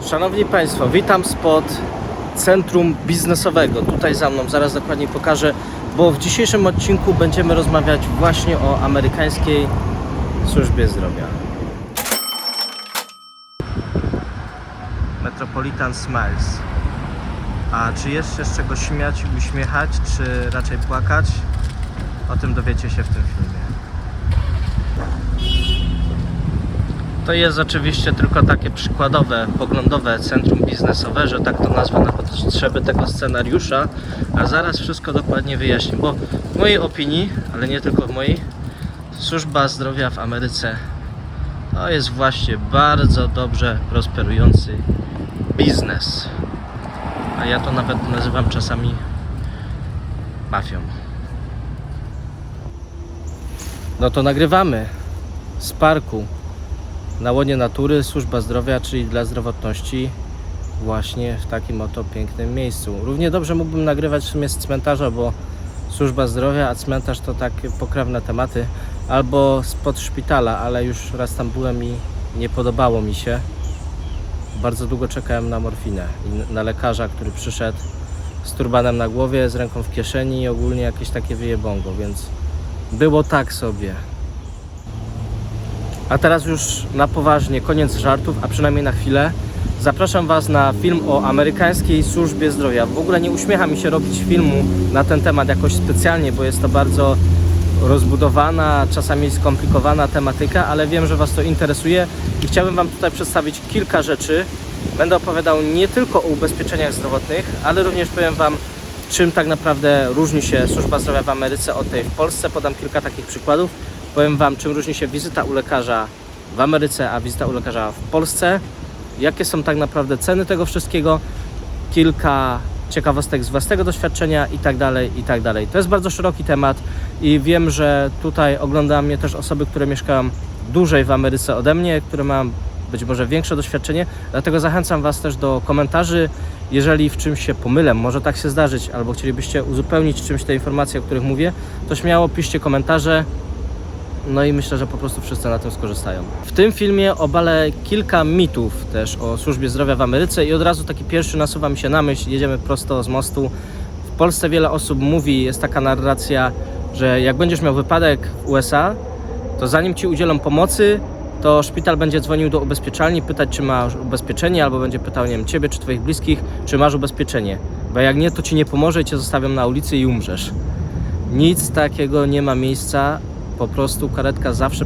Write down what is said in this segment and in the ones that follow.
Szanowni Państwo, witam spod centrum biznesowego. Tutaj za mną, zaraz dokładnie pokażę, bo w dzisiejszym odcinku będziemy rozmawiać właśnie o amerykańskiej służbie zdrowia. Metropolitan Smiles. A czy jest się z czego śmiać i uśmiechać, czy raczej płakać? O tym dowiecie się w tym filmie. To jest oczywiście tylko takie przykładowe, poglądowe centrum biznesowe, że tak to nazwę na potrzeby tego scenariusza, a zaraz wszystko dokładnie wyjaśnię, bo w mojej opinii, ale nie tylko w mojej, służba zdrowia w Ameryce to jest właśnie bardzo dobrze prosperujący biznes, a ja to nawet nazywam czasami mafią. No to nagrywamy z parku na łonie natury, służba zdrowia, czyli dla zdrowotności, właśnie w takim oto pięknym miejscu. Równie dobrze mógłbym nagrywać w sumie z cmentarza, bo służba zdrowia, a cmentarz to takie pokrewne tematy, albo spod szpitala, ale już raz tam byłem i nie podobało mi się. Bardzo długo czekałem na morfinę i na lekarza, który przyszedł z turbanem na głowie, z ręką w kieszeni i ogólnie jakieś takie wyjebongo, więc było tak sobie. A teraz już na poważnie, koniec żartów, a przynajmniej na chwilę. Zapraszam Was na film o amerykańskiej służbie zdrowia. W ogóle nie uśmiecha mi się robić filmu na ten temat jakoś specjalnie, bo jest to bardzo rozbudowana, czasami skomplikowana tematyka, ale wiem, że Was to interesuje i chciałbym Wam tutaj przedstawić kilka rzeczy. Będę opowiadał nie tylko o ubezpieczeniach zdrowotnych, ale również powiem Wam, czym tak naprawdę różni się służba zdrowia w Ameryce od tej w Polsce. Podam kilka takich przykładów. Powiem Wam, czym różni się wizyta u lekarza w Ameryce, a wizyta u lekarza w Polsce. Jakie są tak naprawdę ceny tego wszystkiego. Kilka ciekawostek z własnego doświadczenia i tak dalej, i tak dalej. To jest bardzo szeroki temat i wiem, że tutaj oglądają mnie też osoby, które mieszkają dłużej w Ameryce ode mnie, które mają być może większe doświadczenie. Dlatego zachęcam Was też do komentarzy. Jeżeli w czymś się pomylę, może tak się zdarzyć, albo chcielibyście uzupełnić czymś te informacje, o których mówię, to śmiało piszcie komentarze. No i myślę, że po prostu wszyscy na tym skorzystają. W tym filmie obalę kilka mitów też o służbie zdrowia w Ameryce i od razu taki pierwszy nasuwa mi się na myśl, jedziemy prosto z mostu. W Polsce wiele osób mówi, jest taka narracja, że jak będziesz miał wypadek w USA, to zanim Ci udzielą pomocy, to szpital będzie dzwonił do ubezpieczalni, pytać, czy masz ubezpieczenie, albo będzie pytał, nie wiem, Ciebie czy Twoich bliskich, czy masz ubezpieczenie. Bo jak nie, to Ci nie pomoże i Cię zostawią na ulicy i umrzesz. Nic takiego nie ma miejsca. Po prostu karetka zawsze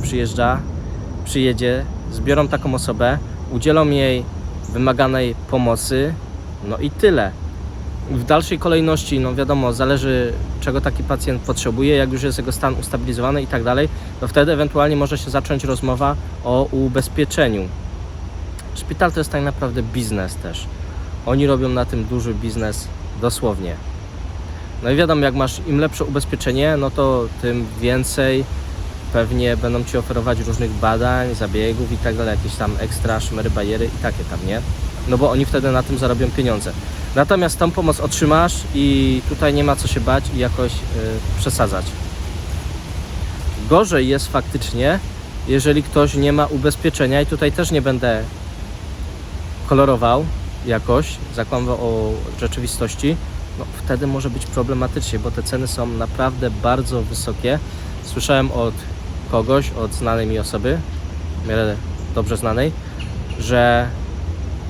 przyjedzie, zbiorą taką osobę, udzielą jej wymaganej pomocy, no i tyle. W dalszej kolejności, no wiadomo, zależy czego taki pacjent potrzebuje, jak już jest jego stan ustabilizowany i tak dalej, to wtedy ewentualnie może się zacząć rozmowa o ubezpieczeniu. Szpital to jest tak naprawdę biznes też. Oni robią na tym duży biznes dosłownie. No i wiadomo, jak masz im lepsze ubezpieczenie, no to tym więcej pewnie będą Ci oferować różnych badań, zabiegów i tak dalej, jakieś tam ekstra szmery, bariery i takie tam, nie? No bo oni wtedy na tym zarobią pieniądze. Natomiast tą pomoc otrzymasz i tutaj nie ma co się bać i jakoś przesadzać. Gorzej jest faktycznie, jeżeli ktoś nie ma ubezpieczenia i tutaj też nie będę kolorował jakoś, zakłamywał o rzeczywistości, no wtedy może być problematycznie, bo te ceny są naprawdę bardzo wysokie. Słyszałem od kogoś, od znanej mi osoby, w miarę dobrze znanej, że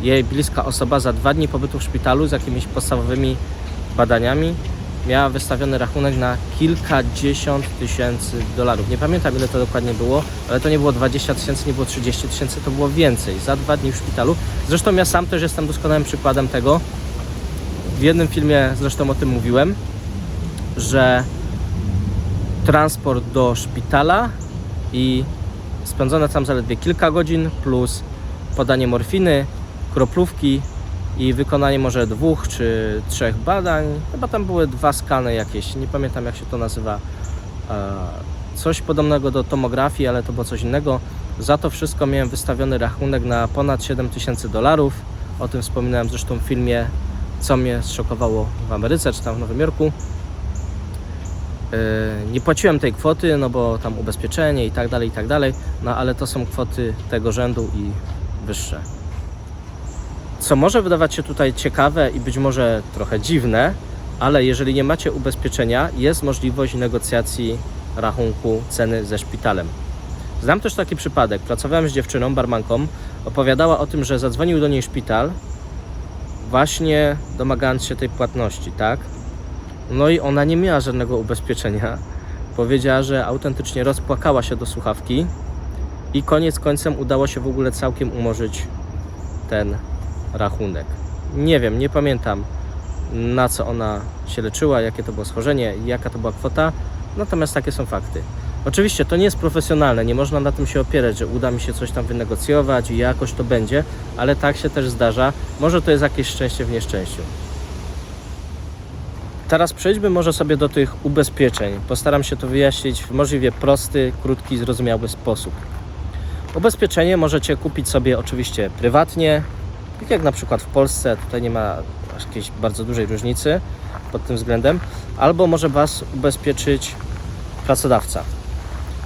jej bliska osoba za 2 dni pobytu w szpitalu z jakimiś podstawowymi badaniami miała wystawiony rachunek na kilkadziesiąt tysięcy dolarów. Nie pamiętam, ile to dokładnie było, ale to nie było 20 tysięcy, nie było 30 tysięcy, to było więcej za 2 dni w szpitalu. Zresztą ja sam też jestem doskonałym przykładem tego. W jednym filmie zresztą o tym mówiłem, że transport do szpitala i spędzone tam zaledwie kilka godzin plus podanie morfiny, kroplówki i wykonanie może 2 czy 3 badań. Chyba tam były 2 skany jakieś, nie pamiętam jak się to nazywa. Coś podobnego do tomografii, ale to było coś innego. Za to wszystko miałem wystawiony rachunek na ponad 7 tysięcy dolarów. O tym wspominałem zresztą w filmie, co mnie zszokowało w Ameryce, czy tam w Nowym Jorku. Nie płaciłem tej kwoty, no bo tam ubezpieczenie i tak dalej, no ale to są kwoty tego rzędu i wyższe. Co może wydawać się tutaj ciekawe i być może trochę dziwne, ale jeżeli nie macie ubezpieczenia, jest możliwość negocjacji rachunku ceny ze szpitalem. Znam też taki przypadek. Pracowałem z dziewczyną, barmanką. Opowiadała o tym, że zadzwonił do niej szpital, właśnie domagając się tej płatności, tak? No i ona nie miała żadnego ubezpieczenia. Powiedziała, że autentycznie rozpłakała się do słuchawki i koniec końcem udało się w ogóle całkiem umorzyć ten rachunek. Nie wiem, nie pamiętam, na co ona się leczyła, jakie to było schorzenie, jaka to była kwota, natomiast takie są fakty. Oczywiście to nie jest profesjonalne, nie można na tym się opierać, że uda mi się coś tam wynegocjować i jakoś to będzie, ale tak się też zdarza. Może to jest jakieś szczęście w nieszczęściu. Teraz przejdźmy może sobie do tych ubezpieczeń. Postaram się to wyjaśnić w możliwie prosty, krótki, zrozumiały sposób. Ubezpieczenie możecie kupić sobie oczywiście prywatnie, tak jak na przykład w Polsce, tutaj nie ma jakiejś bardzo dużej różnicy pod tym względem, albo może Was ubezpieczyć pracodawca.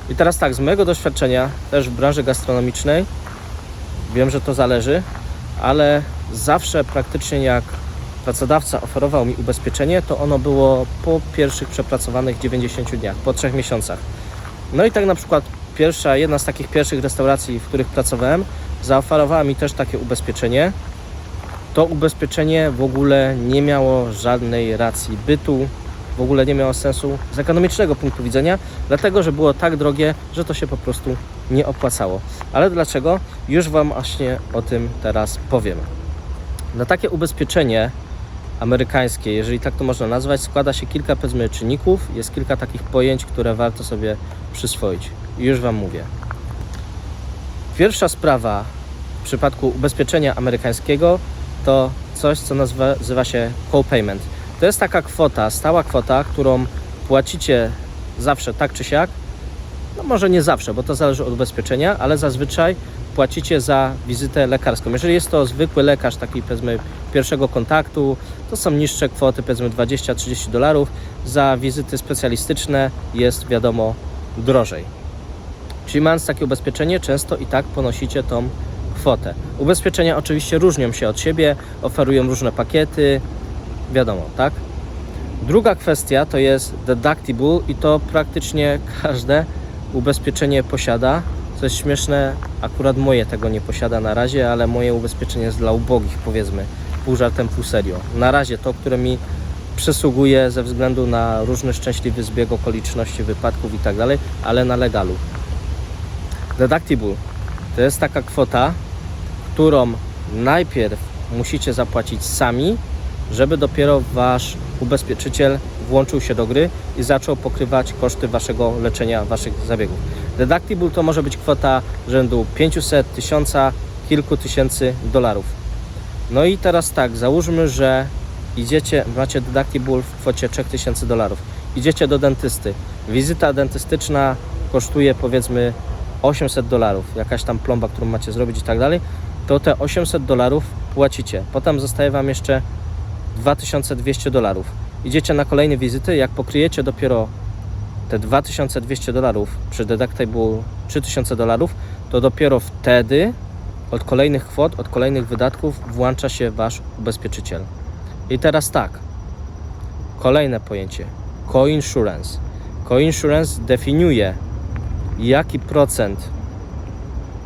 I teraz tak, z mojego doświadczenia, też w branży gastronomicznej, wiem, że to zależy, ale zawsze praktycznie jak pracodawca oferował mi ubezpieczenie, to ono było po pierwszych przepracowanych 90 dniach, po 3 miesiącach. No i tak na przykład jedna z takich pierwszych restauracji, w których pracowałem, zaoferowała mi też takie ubezpieczenie. To ubezpieczenie w ogóle nie miało żadnej racji bytu, w ogóle nie miało sensu z ekonomicznego punktu widzenia, dlatego, że było tak drogie, że to się po prostu nie opłacało. Ale dlaczego? Już Wam właśnie o tym teraz powiem. Na takie ubezpieczenie amerykańskie, jeżeli tak to można nazwać, składa się kilka, powiedzmy, czynników, jest kilka takich pojęć, które warto sobie przyswoić. I już Wam mówię. Pierwsza sprawa w przypadku ubezpieczenia amerykańskiego to coś, co nazywa się co-payment. To jest taka kwota, stała kwota, którą płacicie zawsze tak czy siak. No może nie zawsze, bo to zależy od ubezpieczenia, ale zazwyczaj płacicie za wizytę lekarską. Jeżeli jest to zwykły lekarz, taki powiedzmy pierwszego kontaktu, to są niższe kwoty, powiedzmy $20-30. Za wizyty specjalistyczne jest, wiadomo, drożej. Czyli mając takie ubezpieczenie, często i tak ponosicie tą kwotę. Ubezpieczenia oczywiście różnią się od siebie, oferują różne pakiety, wiadomo, tak? Druga kwestia to jest deductible i to praktycznie każde ubezpieczenie posiada. Co jest śmieszne, akurat moje tego nie posiada na razie, ale moje ubezpieczenie jest dla ubogich, powiedzmy, pół żartem, pół serio. Na razie to, które mi przysługuje ze względu na różny szczęśliwy zbieg okoliczności, wypadków i tak dalej, ale na legalu. Deductible to jest taka kwota, którą najpierw musicie zapłacić sami, żeby dopiero Wasz ubezpieczyciel włączył się do gry i zaczął pokrywać koszty Waszego leczenia, Waszych zabiegów. Deductible to może być kwota rzędu 500, 1000, kilku tysięcy dolarów. No i teraz tak, załóżmy, że macie deductible w kwocie $3000. Idziecie do dentysty. Wizyta dentystyczna kosztuje powiedzmy $800, jakaś tam plomba, którą macie zrobić i tak dalej, to te $800 płacicie. Potem zostaje Wam jeszcze $2200. Idziecie na kolejne wizyty, jak pokryjecie dopiero te $2200 przy deductible $3000, to dopiero wtedy od kolejnych kwot, od kolejnych wydatków włącza się Wasz ubezpieczyciel. I teraz tak, kolejne pojęcie, coinsurance. Coinsurance definiuje, jaki procent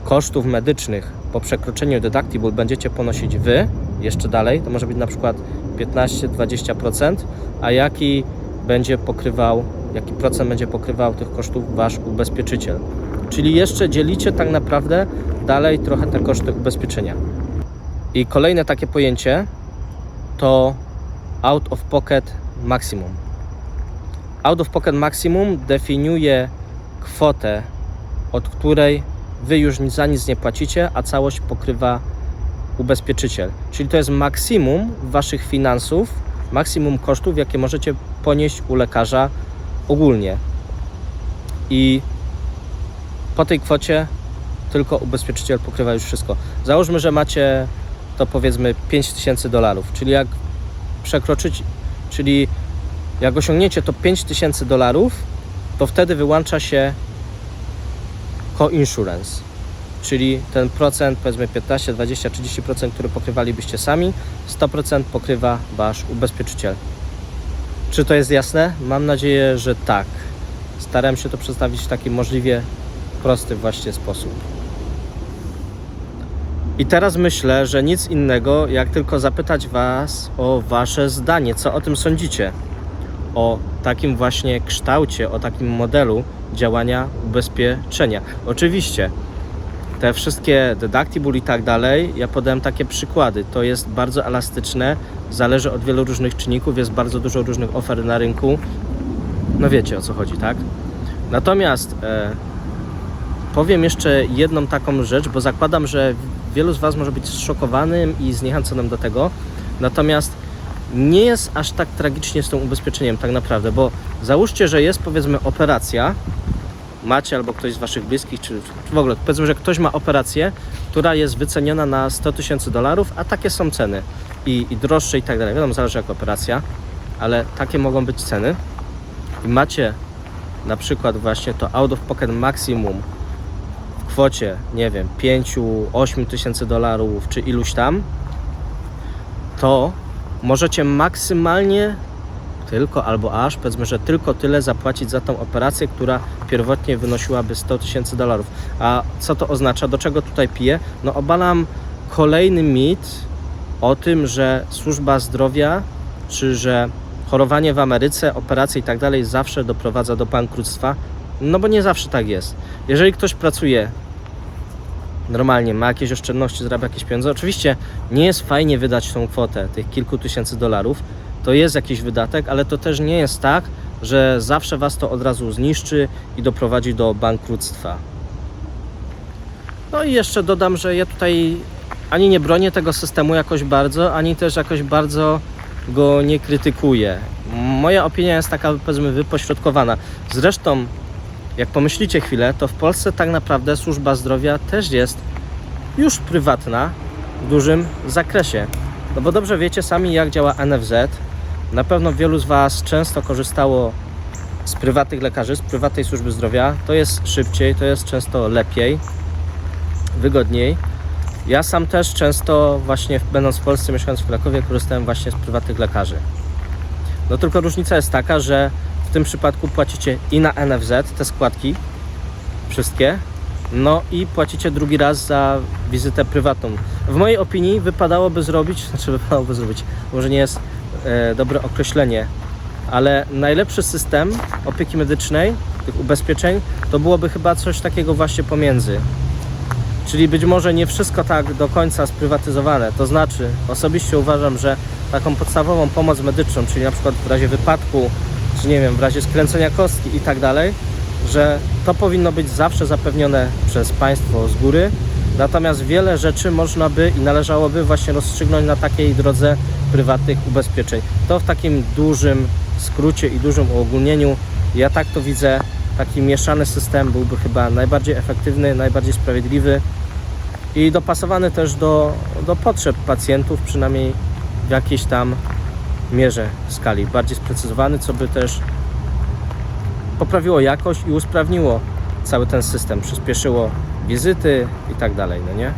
kosztów medycznych po przekroczeniu deductible będziecie ponosić Wy, jeszcze dalej, to może być na przykład 15-20%, a jaki procent będzie pokrywał tych kosztów Wasz ubezpieczyciel. Czyli jeszcze dzielicie tak naprawdę dalej trochę te koszty ubezpieczenia. I kolejne takie pojęcie to out of pocket maximum. Out of pocket maximum definiuje kwotę, od której Wy już za nic nie płacicie, a całość pokrywa ubezpieczyciel. Czyli to jest maksimum Waszych finansów, maksimum kosztów, jakie możecie ponieść u lekarza ogólnie. I po tej kwocie tylko ubezpieczyciel pokrywa już wszystko. Załóżmy, że macie to powiedzmy $5000, czyli jak osiągniecie to $5000, to wtedy wyłącza się coinsurance. czyli ten procent, powiedzmy 15, 20, 30%, który pokrywalibyście sami, 100% pokrywa Wasz ubezpieczyciel. Czy to jest jasne? Mam nadzieję, że tak. Starałem się to przedstawić w taki możliwie prosty właśnie sposób. I teraz myślę, że nic innego, jak tylko zapytać Was o Wasze zdanie, co o tym sądzicie. O takim właśnie kształcie, o takim modelu działania ubezpieczenia. Oczywiście te wszystkie deductible i tak dalej, ja podałem takie przykłady. To jest bardzo elastyczne, zależy od wielu różnych czynników, jest bardzo dużo różnych ofert na rynku. No wiecie, o co chodzi, tak? Natomiast powiem jeszcze jedną taką rzecz, bo zakładam, że wielu z Was może być zszokowanym i zniechęconym do tego. Natomiast nie jest aż tak tragicznie z tym ubezpieczeniem tak naprawdę, bo załóżcie, że jest powiedzmy operacja, macie albo ktoś z Waszych bliskich, czy w ogóle powiedzmy, że ktoś ma operację, która jest wyceniona na $100 000, a takie są ceny i droższe i tak dalej. Wiadomo, zależy jak operacja, ale takie mogą być ceny i macie na przykład właśnie to out of pocket maximum w kwocie, nie wiem, 5-8 tysięcy dolarów czy iluś tam, to możecie maksymalnie tylko albo aż, powiedzmy, że tylko tyle zapłacić za tą operację, która pierwotnie wynosiłaby $100 000. A co to oznacza? Do czego tutaj piję? No obalam kolejny mit o tym, że służba zdrowia, czy że chorowanie w Ameryce, operacje i tak dalej zawsze doprowadza do bankructwa. No bo nie zawsze tak jest. Jeżeli ktoś pracuje normalnie, ma jakieś oszczędności, zarabia jakieś pieniądze, oczywiście nie jest fajnie wydać tą kwotę, tych kilku tysięcy dolarów, to jest jakiś wydatek, ale to też nie jest tak, że zawsze Was to od razu zniszczy i doprowadzi do bankructwa. No i jeszcze dodam, że ja tutaj ani nie bronię tego systemu jakoś bardzo, ani też jakoś bardzo go nie krytykuję. Moja opinia jest taka, powiedzmy, wypośrodkowana. Zresztą, jak pomyślicie chwilę, to w Polsce tak naprawdę służba zdrowia też jest już prywatna w dużym zakresie. No bo dobrze wiecie sami, jak działa NFZ. Na pewno wielu z Was często korzystało z prywatnych lekarzy, z prywatnej służby zdrowia. To jest szybciej, to jest często lepiej, wygodniej. Ja sam też często właśnie będąc w Polsce, mieszkając w Krakowie, korzystałem właśnie z prywatnych lekarzy. No tylko różnica jest taka, że w tym przypadku płacicie i na NFZ te składki, wszystkie, no i płacicie drugi raz za wizytę prywatną. W mojej opinii wypadałoby zrobić, może nie jest dobre określenie, ale najlepszy system opieki medycznej, tych ubezpieczeń, to byłoby chyba coś takiego właśnie pomiędzy. Czyli być może nie wszystko tak do końca sprywatyzowane. To znaczy, osobiście uważam, że taką podstawową pomoc medyczną, czyli na przykład w razie wypadku, czy nie wiem, w razie skręcenia kostki i tak dalej, że to powinno być zawsze zapewnione przez państwo z góry. Natomiast wiele rzeczy można by i należałoby właśnie rozstrzygnąć na takiej drodze prywatnych ubezpieczeń. To w takim dużym skrócie i dużym uogólnieniu, ja tak to widzę, taki mieszany system byłby chyba najbardziej efektywny, najbardziej sprawiedliwy i dopasowany też do potrzeb pacjentów, przynajmniej w jakiejś tam mierze, skali, bardziej sprecyzowany, co by też poprawiło jakość i usprawniło cały ten system, przyspieszyło wizyty i tak dalej, no nie?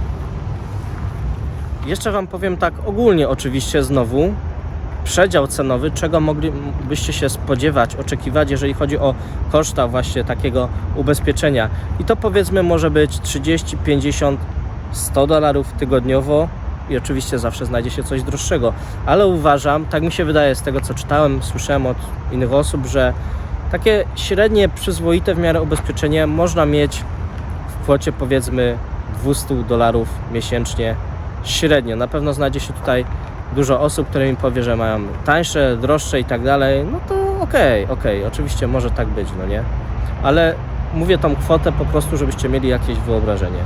Jeszcze Wam powiem tak ogólnie oczywiście znowu, przedział cenowy, czego moglibyście się spodziewać, oczekiwać, jeżeli chodzi o koszta właśnie takiego ubezpieczenia. I to powiedzmy może być 30, 50, 100 dolarów tygodniowo i oczywiście zawsze znajdzie się coś droższego. Ale uważam, tak mi się wydaje z tego co czytałem, słyszałem od innych osób, że takie średnie, przyzwoite w miarę ubezpieczenie można mieć w kwocie powiedzmy 200 dolarów miesięcznie średnio. Na pewno znajdzie się tutaj dużo osób, które mi powie, że mają tańsze, droższe i tak dalej, no to okej, oczywiście może tak być, no nie? Ale mówię tą kwotę po prostu, żebyście mieli jakieś wyobrażenie.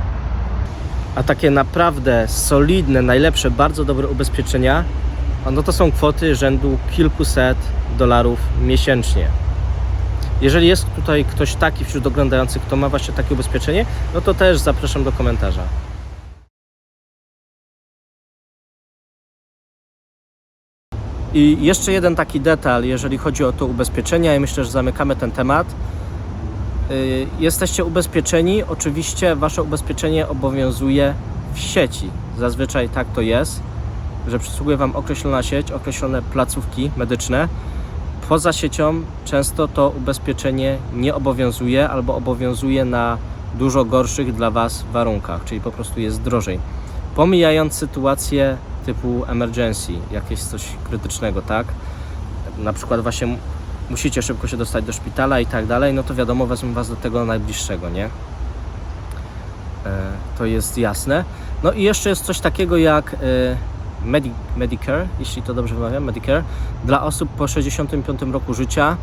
A takie naprawdę solidne, najlepsze, bardzo dobre ubezpieczenia, no to są kwoty rzędu kilkuset dolarów miesięcznie. Jeżeli jest tutaj ktoś taki wśród oglądających, kto ma właśnie takie ubezpieczenie, no to też zapraszam do komentarza. I jeszcze jeden taki detal, jeżeli chodzi o to ubezpieczenia i myślę, że zamykamy ten temat. jesteście ubezpieczeni. Oczywiście wasze ubezpieczenie obowiązuje w sieci. Zazwyczaj tak to jest, że przysługuje wam określona sieć, określone placówki medyczne. Poza siecią często to ubezpieczenie nie obowiązuje albo obowiązuje na dużo gorszych dla was warunkach, czyli po prostu jest drożej. Pomijając sytuację typu emergency, jakieś coś krytycznego, tak? Na przykład właśnie musicie szybko się dostać do szpitala i tak dalej, no to wiadomo, wezmę was do tego najbliższego, nie? To jest jasne. No i jeszcze jest coś takiego jak Medicare, jeśli to dobrze wymawiam, Medicare, dla osób po 65 roku życia.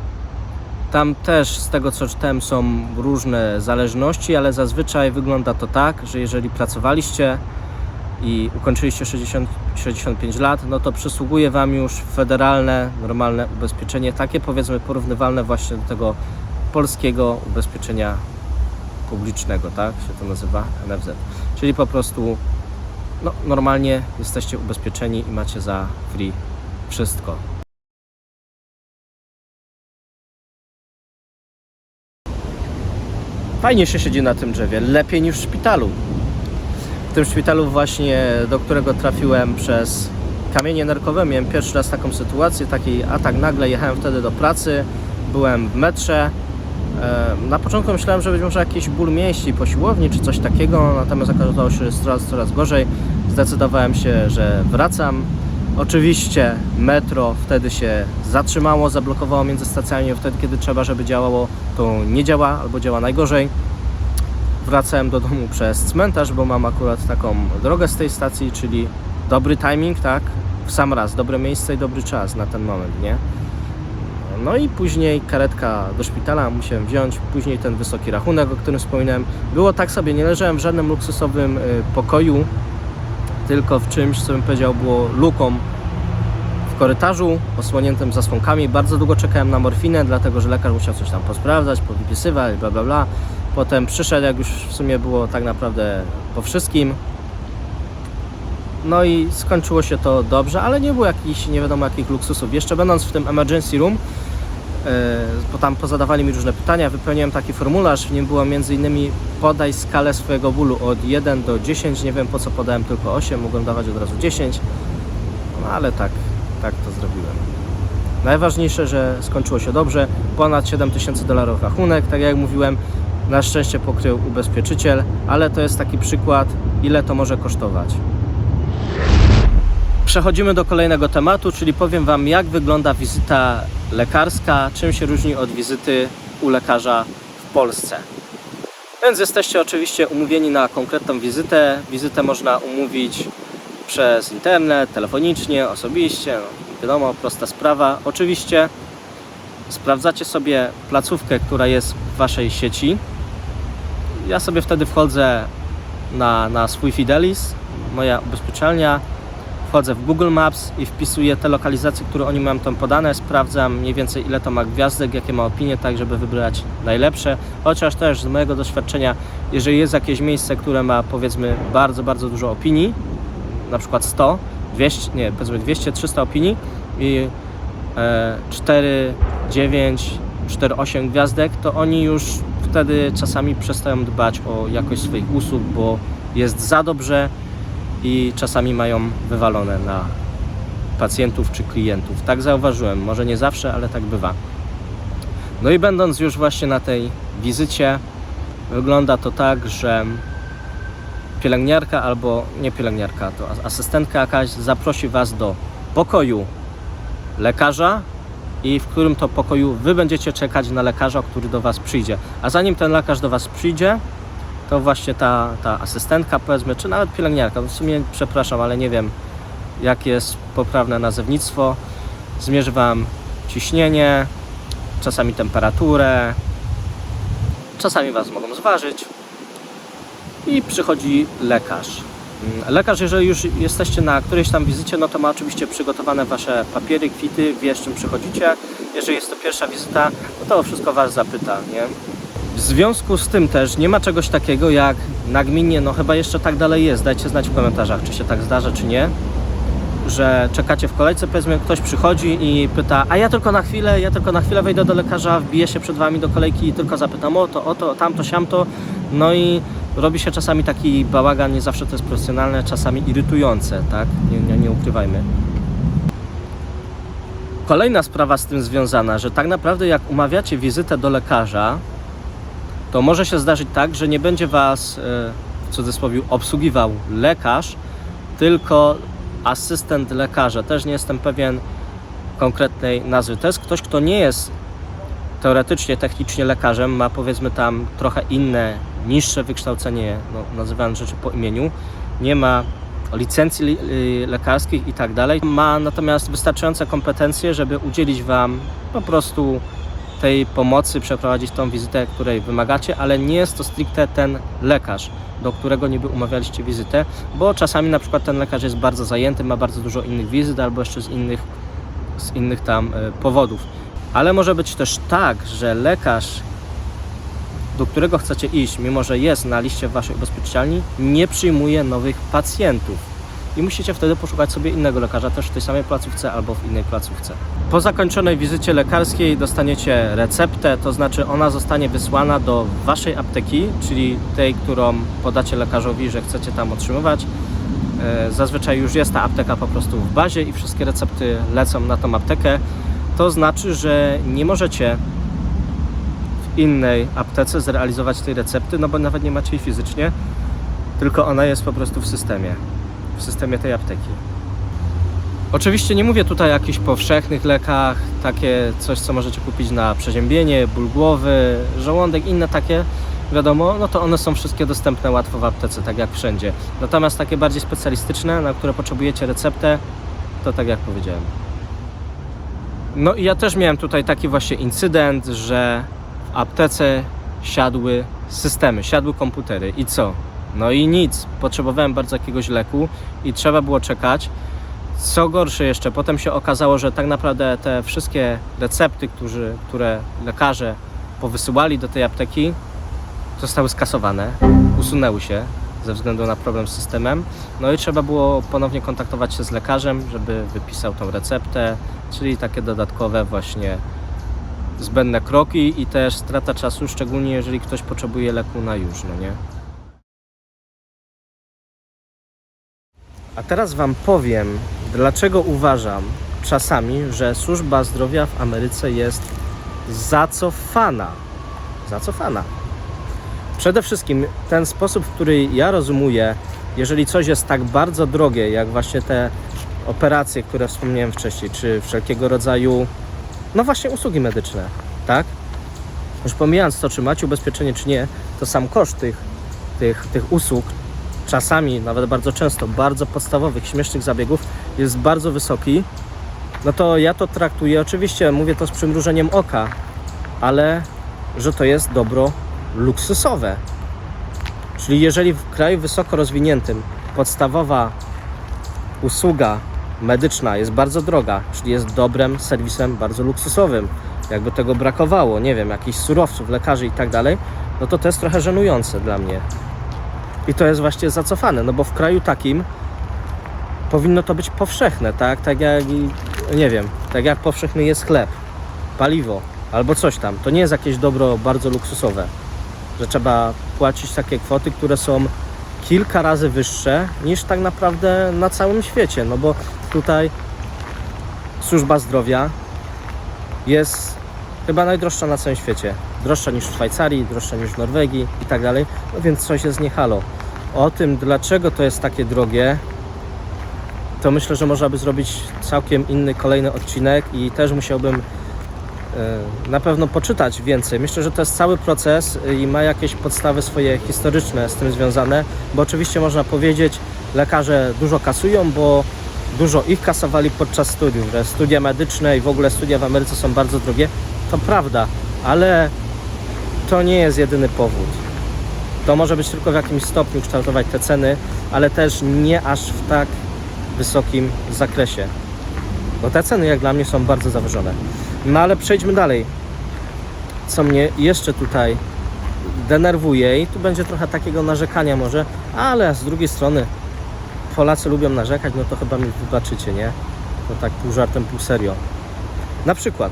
Tam też, z tego co czytałem, są różne zależności, ale zazwyczaj wygląda to tak, że jeżeli pracowaliście i ukończyliście 65 lat, no to przysługuje wam już federalne, normalne ubezpieczenie, takie powiedzmy porównywalne właśnie do tego polskiego ubezpieczenia publicznego, tak się to nazywa, NFZ. Czyli po prostu no, normalnie jesteście ubezpieczeni i macie za free wszystko. Fajnie się siedzi na tym drzewie, lepiej niż w szpitalu. W tym szpitalu właśnie, do którego trafiłem przez kamienie nerkowe, miałem pierwszy raz taką sytuację, taki atak nagle, jechałem wtedy do pracy, byłem w metrze. Na początku myślałem, że być może jakiś ból mięśni po siłowni czy coś takiego, natomiast okazało się, że jest coraz gorzej. Zdecydowałem się, że wracam. Oczywiście metro wtedy się zatrzymało, zablokowało między stacjami, wtedy kiedy trzeba, żeby działało, to nie działa albo działa najgorzej. Wracałem do domu przez cmentarz, bo mam akurat taką drogę z tej stacji, czyli dobry timing, tak? W sam raz, dobre miejsce i dobry czas na ten moment, nie? No i później karetka do szpitala musiałem wziąć, później ten wysoki rachunek, o którym wspominałem. Było tak sobie, nie leżałem w żadnym luksusowym pokoju, tylko w czymś, co bym powiedział, było luką w korytarzu, osłoniętym zasłonkami. Bardzo długo czekałem na morfinę, dlatego że lekarz musiał coś tam posprawdzać, powypisywać, bla bla bla. Potem przyszedł, jak już w sumie było tak naprawdę po wszystkim. No i skończyło się to dobrze, ale nie było jakichś nie wiadomo jakich luksusów. Jeszcze będąc w tym emergency room, bo tam pozadawali mi różne pytania, wypełniłem taki formularz, w nim było m.in. podaj skalę swojego bólu od 1 do 10, nie wiem po co podałem tylko 8, mogłem dawać od razu 10, no ale tak to zrobiłem. Najważniejsze, że skończyło się dobrze, ponad $7000 rachunek, tak jak mówiłem, na szczęście pokrył ubezpieczyciel, ale to jest taki przykład, ile to może kosztować. Przechodzimy do kolejnego tematu, czyli powiem wam, jak wygląda wizyta lekarska, czym się różni od wizyty u lekarza w Polsce. Więc jesteście oczywiście umówieni na konkretną wizytę. Wizytę można umówić przez internet, telefonicznie, osobiście, no, wiadomo, prosta sprawa. Oczywiście sprawdzacie sobie placówkę, która jest w waszej sieci. Ja sobie wtedy wchodzę na swój Fidelis, moja ubezpieczalnia. Wchodzę w Google Maps i wpisuję te lokalizacje, które oni mają tam podane, sprawdzam mniej więcej ile to ma gwiazdek, jakie ma opinie, tak żeby wybrać najlepsze. Chociaż też z mojego doświadczenia, jeżeli jest jakieś miejsce, które ma powiedzmy bardzo dużo opinii, na przykład 100, 200, nie, powiedzmy 200, 300 opinii i 4, 9, 4, 8 gwiazdek, to oni już wtedy czasami przestają dbać o jakość swoich usług, bo jest za dobrze i czasami mają wywalone na pacjentów czy klientów. Tak zauważyłem, może nie zawsze, ale tak bywa. No i będąc już właśnie na tej wizycie, wygląda to tak, że pielęgniarka albo nie pielęgniarka, to asystentka jakaś zaprosi was do pokoju lekarza i w którym to pokoju wy będziecie czekać na lekarza, który do was przyjdzie. A zanim ten lekarz do was przyjdzie, to właśnie ta asystentka, powiedzmy, czy nawet pielęgniarka, w sumie przepraszam, ale nie wiem jakie jest poprawne nazewnictwo, zmierzy wam ciśnienie, czasami temperaturę, czasami was mogą zważyć i przychodzi lekarz. Lekarz, jeżeli już jesteście na którejś tam wizycie, no to ma oczywiście przygotowane wasze papiery, kwity, wie z czym przychodzicie. Jeżeli jest to pierwsza wizyta, no to o wszystko was zapyta, nie? W związku z tym też nie ma czegoś takiego jak nagminnie, no chyba jeszcze tak dalej jest, dajcie znać w komentarzach, czy się tak zdarza, czy nie, że czekacie w kolejce, powiedzmy ktoś przychodzi i pyta, a ja tylko na chwilę wejdę do lekarza, wbiję się przed wami do kolejki i tylko zapytam o to, tamto, siamto, no i robi się czasami taki bałagan, nie zawsze to jest profesjonalne, czasami irytujące, tak? Nie ukrywajmy. Kolejna sprawa z tym związana, że tak naprawdę jak umawiacie wizytę do lekarza, to może się zdarzyć tak, że nie będzie was w cudzysłowie obsługiwał lekarz, tylko asystent lekarza. Też nie jestem pewien konkretnej nazwy. To jest ktoś, kto nie jest teoretycznie, technicznie lekarzem, ma powiedzmy tam trochę inne, niższe wykształcenie, nazywając rzeczy po imieniu, nie ma licencji lekarskich i tak dalej. Ma natomiast wystarczające kompetencje, żeby udzielić wam po prostu tej pomocy, przeprowadzić tą wizytę, której wymagacie, ale nie jest to stricte ten lekarz, do którego niby umawialiście wizytę, bo czasami na przykład ten lekarz jest bardzo zajęty, ma bardzo dużo innych wizyt albo jeszcze z innych tam powodów. Ale może być też tak, że lekarz, do którego chcecie iść, mimo że jest na liście w waszej ubezpieczycielni, nie przyjmuje nowych pacjentów. I musicie wtedy poszukać sobie innego lekarza, też w tej samej placówce albo w innej placówce. Po zakończonej wizycie lekarskiej dostaniecie receptę, to znaczy ona zostanie wysłana do waszej apteki, czyli tej, którą podacie lekarzowi, że chcecie tam otrzymywać. Zazwyczaj już jest ta apteka po prostu w bazie i wszystkie recepty lecą na tą aptekę. To znaczy, że nie możecie w innej aptece zrealizować tej recepty, no bo nawet nie macie jej fizycznie, tylko ona jest po prostu w systemie tej apteki. Oczywiście nie mówię tutaj o jakichś powszechnych lekach, takie coś, co możecie kupić na przeziębienie, ból głowy, żołądek, inne takie, wiadomo, no to one są wszystkie dostępne łatwo w aptece, tak jak wszędzie. Natomiast takie bardziej specjalistyczne, na które potrzebujecie receptę, to tak jak powiedziałem. No i ja też miałem tutaj taki właśnie incydent, że w aptece siadły systemy, siadły komputery i co? No i nic, potrzebowałem bardzo jakiegoś leku i trzeba było czekać. Co gorsze jeszcze, potem się okazało, że tak naprawdę te wszystkie recepty, które lekarze powysyłali do tej apteki, zostały skasowane, usunęły się ze względu na problem z systemem. No i trzeba było ponownie kontaktować się z lekarzem, żeby wypisał tą receptę, czyli takie dodatkowe właśnie zbędne kroki i też strata czasu, szczególnie jeżeli ktoś potrzebuje leku na już, no nie? A teraz wam powiem, dlaczego uważam czasami, że służba zdrowia w Ameryce jest zacofana. Przede wszystkim ten sposób, w który ja rozumuję, jeżeli coś jest tak bardzo drogie, jak właśnie te operacje, które wspomniałem wcześniej, czy wszelkiego rodzaju, no właśnie usługi medyczne, tak? Już pomijając to, czy macie ubezpieczenie, czy nie, to sam koszt tych usług, czasami, nawet bardzo często, bardzo podstawowych, śmiesznych zabiegów jest bardzo wysoki, no to ja to traktuję, oczywiście mówię to z przymrużeniem oka, ale że to jest dobro luksusowe. Czyli jeżeli w kraju wysoko rozwiniętym podstawowa usługa medyczna jest bardzo droga, czyli jest dobrem, serwisem bardzo luksusowym, jakby tego brakowało, nie wiem, jakichś surowców, lekarzy i tak dalej, no to jest trochę żenujące dla mnie. I to jest właśnie zacofane, no bo w kraju takim powinno to być powszechne, tak? Tak jak, nie wiem, tak jak powszechny jest chleb, paliwo albo coś tam. To nie jest jakieś dobro bardzo luksusowe, że trzeba płacić takie kwoty, które są kilka razy wyższe niż tak naprawdę na całym świecie, no bo tutaj służba zdrowia jest chyba najdroższa na całym świecie. Droższa niż w Szwajcarii, droższa niż w Norwegii i tak dalej, no więc coś jest nie halo. O tym, dlaczego to jest takie drogie, to myślę, że można by zrobić całkiem inny, kolejny odcinek i też musiałbym na pewno poczytać więcej. Myślę, że to jest cały proces i ma jakieś podstawy swoje historyczne z tym związane, bo oczywiście można powiedzieć, lekarze dużo kasują, bo dużo ich kasowali podczas studiów, że studia medyczne i w ogóle studia w Ameryce są bardzo drogie. To prawda, ale to nie jest jedyny powód. To może być tylko w jakimś stopniu kształtować te ceny, ale też nie aż w tak wysokim zakresie. Bo te ceny jak dla mnie są bardzo zawyżone. No ale przejdźmy dalej. Co mnie jeszcze tutaj denerwuje i tu będzie trochę takiego narzekania może, ale z drugiej strony Polacy lubią narzekać, no to chyba mi wybaczycie, nie? To tak pół żartem, pół serio. Na przykład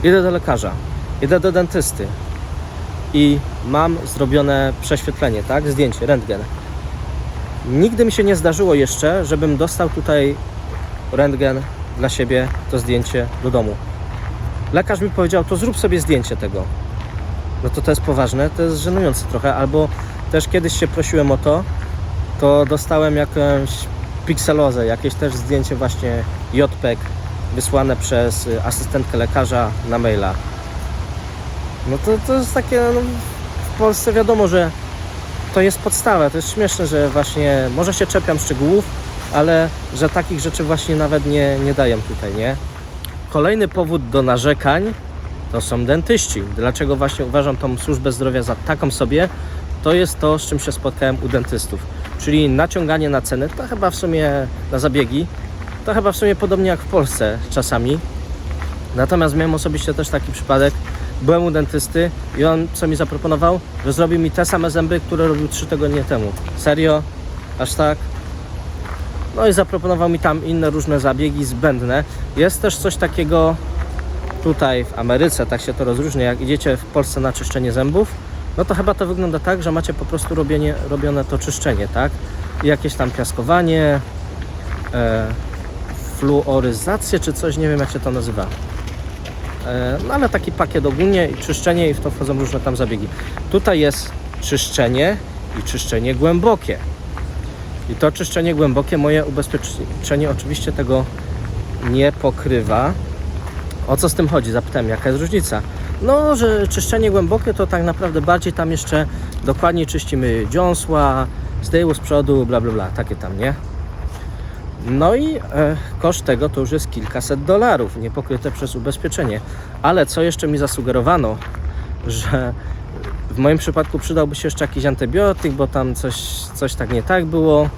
idę do lekarza, idę do dentysty i mam zrobione prześwietlenie, tak? Zdjęcie, rentgen. Nigdy mi się nie zdarzyło jeszcze, żebym dostał tutaj rentgen dla siebie, to zdjęcie do domu. Lekarz mi powiedział, to zrób sobie zdjęcie tego. No to jest poważne, to jest żenujące trochę. Albo też kiedyś się prosiłem o to, to dostałem jakąś pikselozę, jakieś też zdjęcie właśnie JPEG wysłane przez asystentkę lekarza na maila. No to jest takie, no, w Polsce wiadomo, że to jest podstawa, to jest śmieszne, że właśnie, może się czepiam szczegółów, ale że takich rzeczy właśnie nawet nie daję tutaj, nie? Kolejny powód do narzekań to są dentyści. Dlaczego właśnie uważam tą służbę zdrowia za taką sobie? To jest to, z czym się spotkałem u dentystów. Czyli naciąganie na ceny, to chyba w sumie na zabiegi, to chyba w sumie podobnie jak w Polsce czasami. Natomiast miałem osobiście też taki przypadek. Byłem u dentysty i on co mi zaproponował? Że zrobił mi te same zęby, które robił 3 tygodnie temu. Serio? Aż tak? No i zaproponował mi tam inne różne zabiegi zbędne. Jest też coś takiego tutaj w Ameryce, tak się to rozróżnia, jak idziecie w Polsce na czyszczenie zębów, no to chyba to wygląda tak, że macie po prostu robione to czyszczenie, tak? I jakieś tam piaskowanie, fluoryzację czy coś, nie wiem jak się to nazywa. No ale taki pakiet ogólnie i czyszczenie i w to wchodzą różne tam zabiegi. Tutaj jest czyszczenie i czyszczenie głębokie. I to czyszczenie głębokie, moje ubezpieczenie oczywiście tego nie pokrywa. O co z tym chodzi? Zapytałem, jaka jest różnica. No, że czyszczenie głębokie to tak naprawdę bardziej tam jeszcze dokładniej czyścimy dziąsła, z tyłu, z przodu, bla bla bla, takie tam, nie? No i koszt tego to już jest kilkaset dolarów, nie pokryte przez ubezpieczenie. Ale co jeszcze mi zasugerowano, że w moim przypadku przydałby się jeszcze jakiś antybiotyk, bo tam coś tak nie tak było.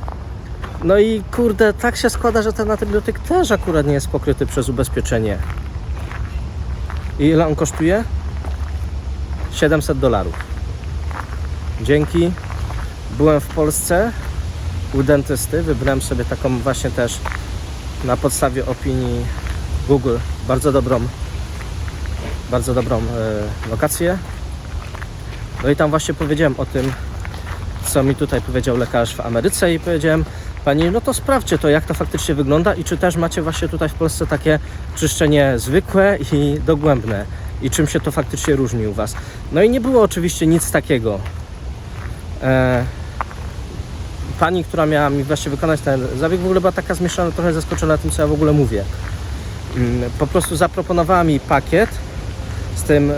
No i kurde, tak się składa, że ten antybiotyk też akurat nie jest pokryty przez ubezpieczenie. I ile on kosztuje? $700. Dzięki. Byłem w Polsce u dentysty, wybrałem sobie taką właśnie też na podstawie opinii Google bardzo dobrą lokację. No i tam właśnie powiedziałem o tym, co mi tutaj powiedział lekarz w Ameryce i powiedziałem, pani, no to sprawdźcie to, jak to faktycznie wygląda i czy też macie właśnie tutaj w Polsce takie czyszczenie zwykłe i dogłębne i czym się to faktycznie różni u was. No i nie było oczywiście nic takiego. Pani, która miała mi właśnie wykonać ten zabieg, w ogóle była taka zmieszana, trochę zaskoczona tym, co ja w ogóle mówię. Po prostu zaproponowała mi pakiet z tym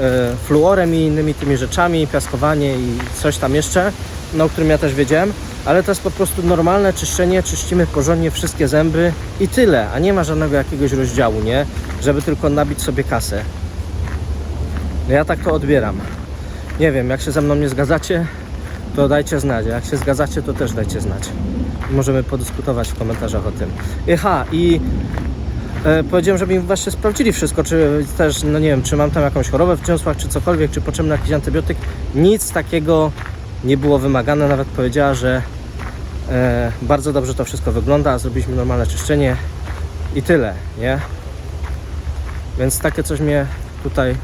fluorem i innymi tymi rzeczami, piaskowanie i coś tam jeszcze, no, o którym ja też wiedziałem, ale to jest po prostu normalne czyszczenie, czyścimy porządnie wszystkie zęby i tyle, a nie ma żadnego jakiegoś rozdziału, nie? Żeby tylko nabić sobie kasę. No ja tak to odbieram. Nie wiem, jak się ze mną nie zgadzacie, to dajcie znać, a jak się zgadzacie, to też dajcie znać. Możemy podyskutować w komentarzach o tym. I powiedziałem, żeby im właśnie sprawdzili wszystko, czy też, no nie wiem, czy mam tam jakąś chorobę w dziąsłach, czy cokolwiek, czy potrzebny jakiś antybiotyk. Nic takiego nie było wymagane, nawet powiedziała, że bardzo dobrze to wszystko wygląda, zrobiliśmy normalne czyszczenie i tyle, nie? Więc takie coś mnie tutaj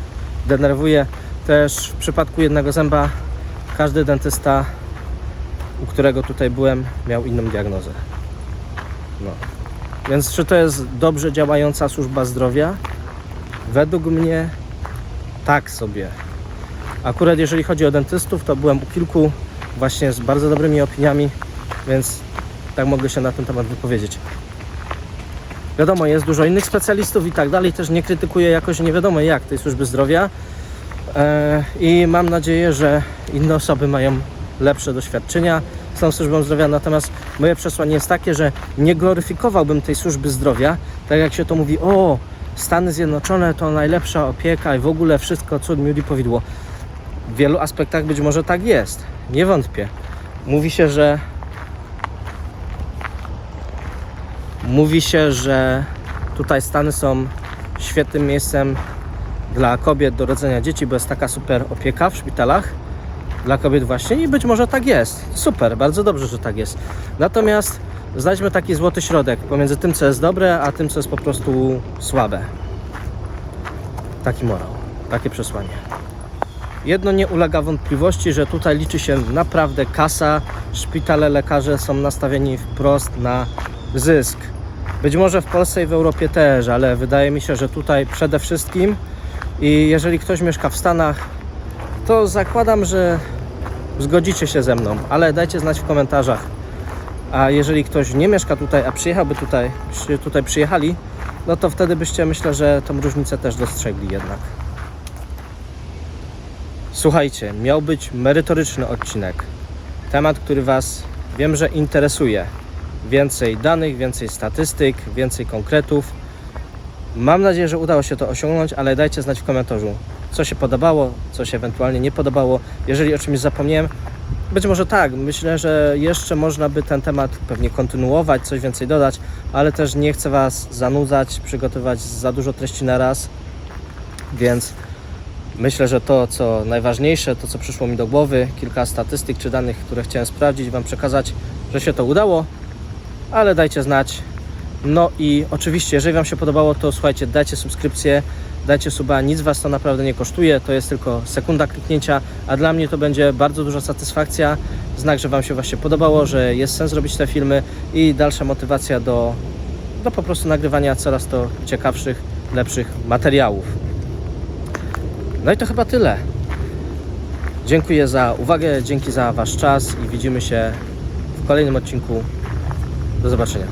denerwuje. Też w przypadku jednego zęba każdy dentysta, u którego tutaj byłem, miał inną diagnozę. No. Więc czy to jest dobrze działająca służba zdrowia? Według mnie tak sobie. Akurat jeżeli chodzi o dentystów, to byłem u kilku właśnie z bardzo dobrymi opiniami, więc tak mogę się na ten temat wypowiedzieć. Wiadomo, jest dużo innych specjalistów i tak dalej, też nie krytykuję jakoś nie wiadomo jak tej służby zdrowia i mam nadzieję, że inne osoby mają lepsze doświadczenia z tą służbą zdrowia, natomiast moje przesłanie jest takie, że nie gloryfikowałbym tej służby zdrowia, tak jak się to mówi, o, Stany Zjednoczone to najlepsza opieka i w ogóle wszystko cud, miód i powidło. W wielu aspektach być może tak jest, nie wątpię. Mówi się, że tutaj Stany są świetnym miejscem dla kobiet do rodzenia dzieci, bo jest taka super opieka w szpitalach dla kobiet właśnie i być może tak jest. Super, bardzo dobrze, że tak jest. Natomiast Znajdźmy taki złoty środek pomiędzy tym, co jest dobre, a tym, co jest po prostu słabe. Taki morał, takie przesłanie. Jedno nie ulega wątpliwości, że tutaj liczy się naprawdę kasa. Szpitale, lekarze są nastawieni wprost na zysk. Być może w Polsce i w Europie też, ale wydaje mi się, że tutaj przede wszystkim. I jeżeli ktoś mieszka w Stanach, to zakładam, że zgodzicie się ze mną, ale dajcie znać w komentarzach. A jeżeli ktoś nie mieszka tutaj, a przyjechałby tutaj przyjechali, no to wtedy byście, myślę, że tą różnicę też dostrzegli jednak. Słuchajcie, miał być merytoryczny odcinek. Temat, który Was wiem, że interesuje. Więcej danych, więcej statystyk, więcej konkretów. Mam nadzieję, że udało się to osiągnąć, ale dajcie znać w komentarzu, co się podobało, co się ewentualnie nie podobało. Jeżeli o czymś zapomniałem, być może tak, myślę, że jeszcze można by ten temat pewnie kontynuować, coś więcej dodać, ale też nie chcę Was zanudzać, przygotować za dużo treści na raz, więc myślę, że to, co najważniejsze, to, co przyszło mi do głowy, kilka statystyk czy danych, które chciałem sprawdzić, Wam przekazać, że się to udało, ale dajcie znać. No i oczywiście, jeżeli Wam się podobało, to słuchajcie, dajcie subskrypcję, dajcie suba, nic Was to naprawdę nie kosztuje, to jest tylko sekunda kliknięcia, a dla mnie to będzie bardzo duża satysfakcja, znak, że Wam się właśnie podobało, że jest sens robić te filmy i dalsza motywacja do po prostu nagrywania coraz to ciekawszych, lepszych materiałów. No i to chyba tyle. Dziękuję za uwagę, dzięki za Wasz czas i widzimy się w kolejnym odcinku. Do zobaczenia.